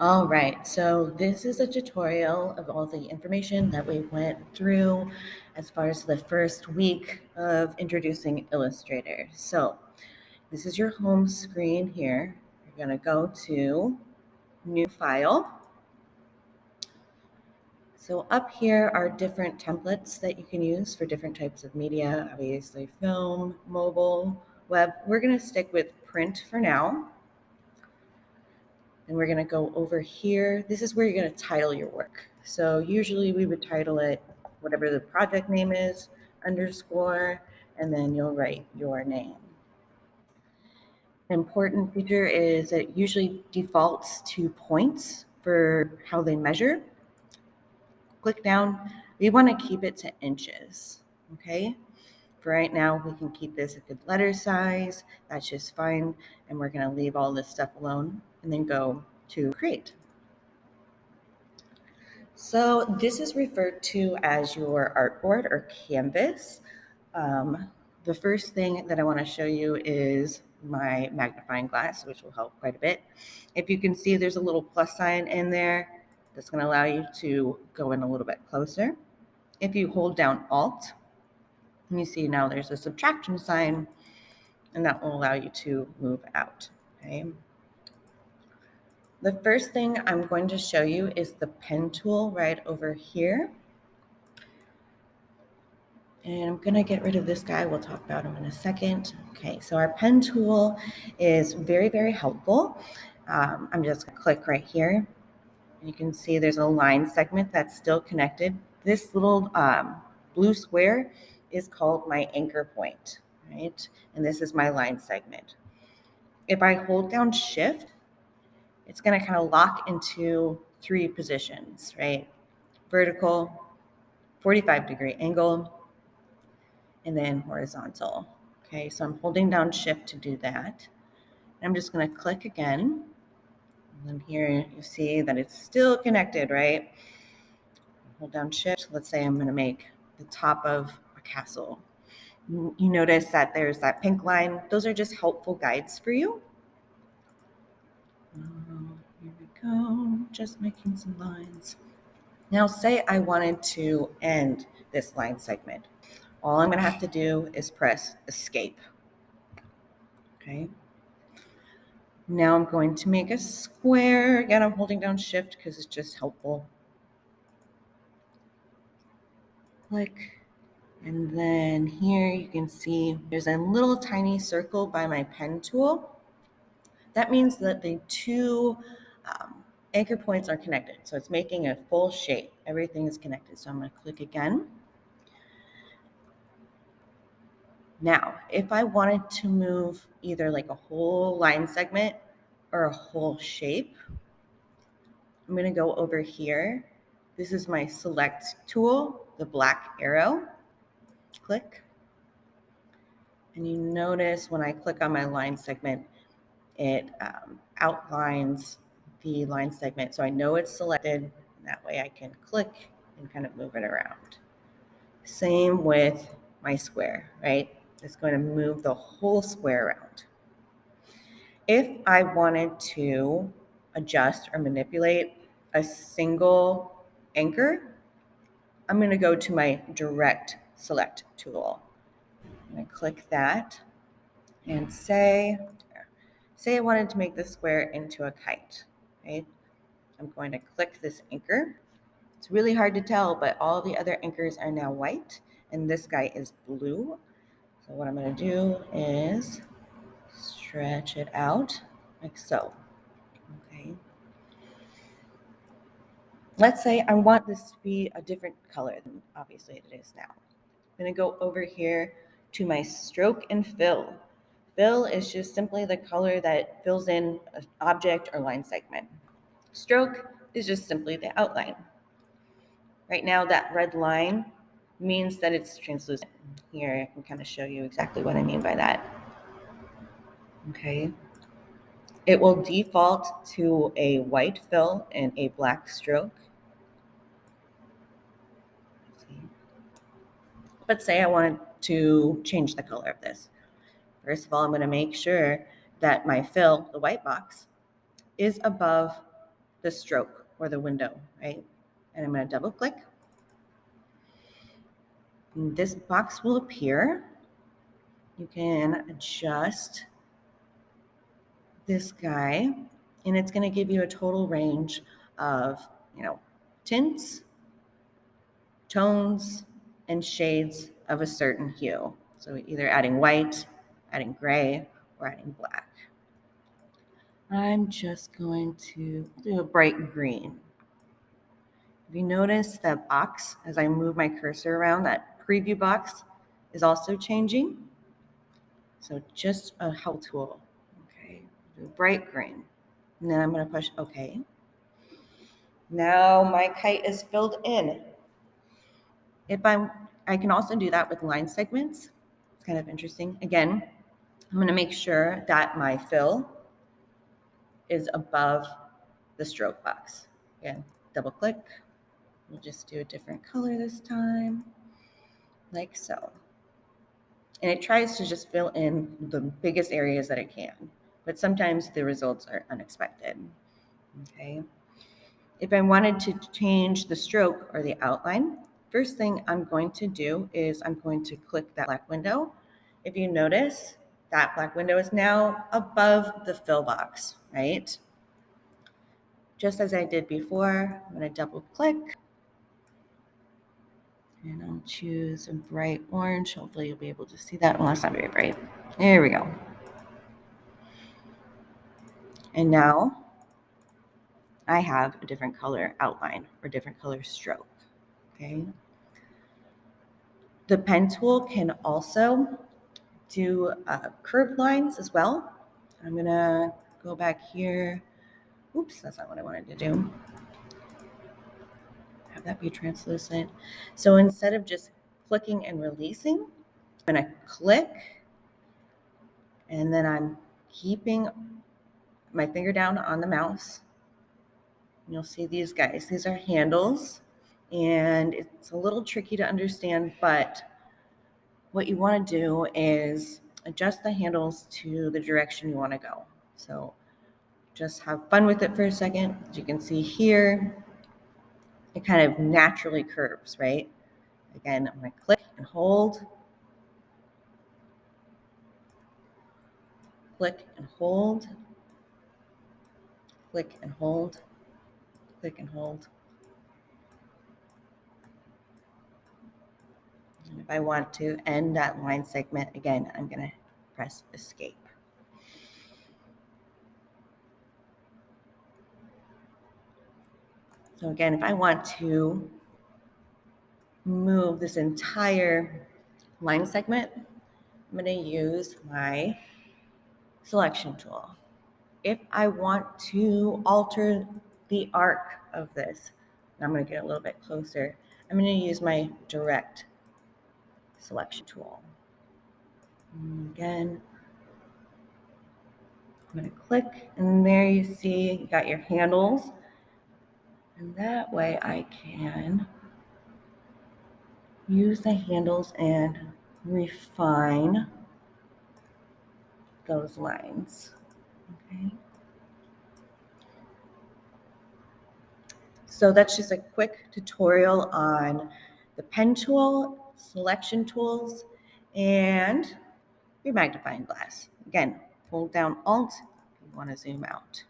All right, so this is a tutorial of all the information that we went through as far as the first week of introducing Illustrator. So this is your home screen here. You're going to go to New File. So up here are different templates that you can use for different types of media, obviously film, mobile, web. We're going to stick with print for now. And we're going to go over here. This is where you're going to title your work. So usually we would title it whatever the project name is, underscore, and then you'll write your name. An important feature is it usually defaults to points for how they measure. Click down. We want to keep it to inches, okay? For right now, we can keep this a good letter size. That's just fine. And we're going to leave all this stuff alone and then go to create. So this is referred to as your artboard or canvas. The first thing that I want to show you is my magnifying glass, which will help quite a bit. If you can see, there's a little plus sign in there that's going to allow you to go in a little bit closer. If you hold down Alt, you see now there's a subtraction sign, and that will allow you to move out. Okay. The first thing I'm going to show you is the pen tool right over here. And I'm going to get rid of this guy. We'll talk about him in a second. Okay, so our pen tool is very, very helpful. I'm just going to click right here. And you can see there's a line segment that's still connected. This little blue square is called my anchor point, right? And this is my line segment. If I hold down Shift, it's going to kind of lock into 3 positions, right? Vertical, 45-degree angle, and then horizontal. Okay, so I'm holding down Shift to do that. I'm just going to click again. And then here you see that it's still connected, right? Hold down Shift. Let's say I'm going to make the top of a castle. You notice that there's that pink line. Those are just helpful guides for you. Here we go, just making some lines. Now say I wanted to end this line segment. All I'm going to have to do is press Escape. Okay. Now I'm going to make a square. Again, I'm holding down Shift because it's just helpful. Click. And then here you can see there's a little tiny circle by my pen tool. That means that the 2 anchor points are connected. So it's making a full shape. Everything is connected. So I'm going to click again. Now, if I wanted to move either like a whole line segment or a whole shape, I'm going to go over here. This is my select tool, the black arrow. Click. And you notice when I click on my line segment, it outlines the line segment. So I know it's selected. And that way I can click and kind of move it around. Same with my square, right? It's going to move the whole square around. If I wanted to adjust or manipulate a single anchor, I'm going to go to my direct select tool. I'm going to click that and say I wanted to make this square into a kite, right? I'm going to click this anchor. It's really hard to tell, but all the other anchors are now white and this guy is blue. So what I'm going to do is stretch it out like so. Okay. Let's say I want this to be a different color than obviously it is now. I'm going to go over here to my stroke and fill. Fill is just simply the color that fills in an object or line segment. Stroke is just simply the outline. Right now, that red line means that it's translucent. Here, I can kind of show you exactly what I mean by that. Okay. It will default to a white fill and a black stroke. Let's say I wanted to change the color of this. First of all, I'm going to make sure that my fill, the white box, is above the stroke or the window, right? And I'm going to double click. And this box will appear. You can adjust this guy, and it's going to give you a total range of, tints, tones, and shades of a certain hue. So either adding white, adding gray, or adding black. I'm just going to do a bright green. If you notice that box, as I move my cursor around, that preview box is also changing. So just a help tool. Okay, do bright green. And then I'm going to push OK. Now my kite is filled in. I can also do that with line segments. It's kind of interesting. Again, I'm going to make sure that my fill is above the stroke box. Again, double click. We'll just do a different color this time, like so. And it tries to just fill in the biggest areas that it can, but sometimes the results are unexpected. Okay. If I wanted to change the stroke or the outline, first thing I'm going to do is I'm going to click that black window. If you notice, that black window is now above the fill box, right? Just as I did before, I'm going to double click. And I'll choose a bright orange. Hopefully you'll be able to see that. Well, it's not very bright. There we go. And now I have a different color outline or different color stroke. Okay. The pen tool can also do curved lines as well. I'm gonna go back here. Oops, that's not what I wanted to do. Have that be translucent. So instead of just clicking and releasing, I'm gonna click, and then I'm keeping my finger down on the mouse. You'll see these guys. These are handles, and it's a little tricky to understand, but what you want to do is adjust the handles to the direction you want to go. So just have fun with it for a second. As you can see here, it kind of naturally curves, right? Again, I'm going to click and hold, click and hold, click and hold, click and hold. And if I want to end that line segment, again, I'm going to press escape. So again, if I want to move this entire line segment, I'm going to use my selection tool. If I want to alter the arc of this, I'm going to get a little bit closer. I'm going to use my direct selection tool. And again, I'm going to click, and there you see you got your handles. And that way I can use the handles and refine those lines. Okay. So that's just a quick tutorial on the pen tool, selection tools, and your magnifying glass. Again, hold down Alt if you want to zoom out.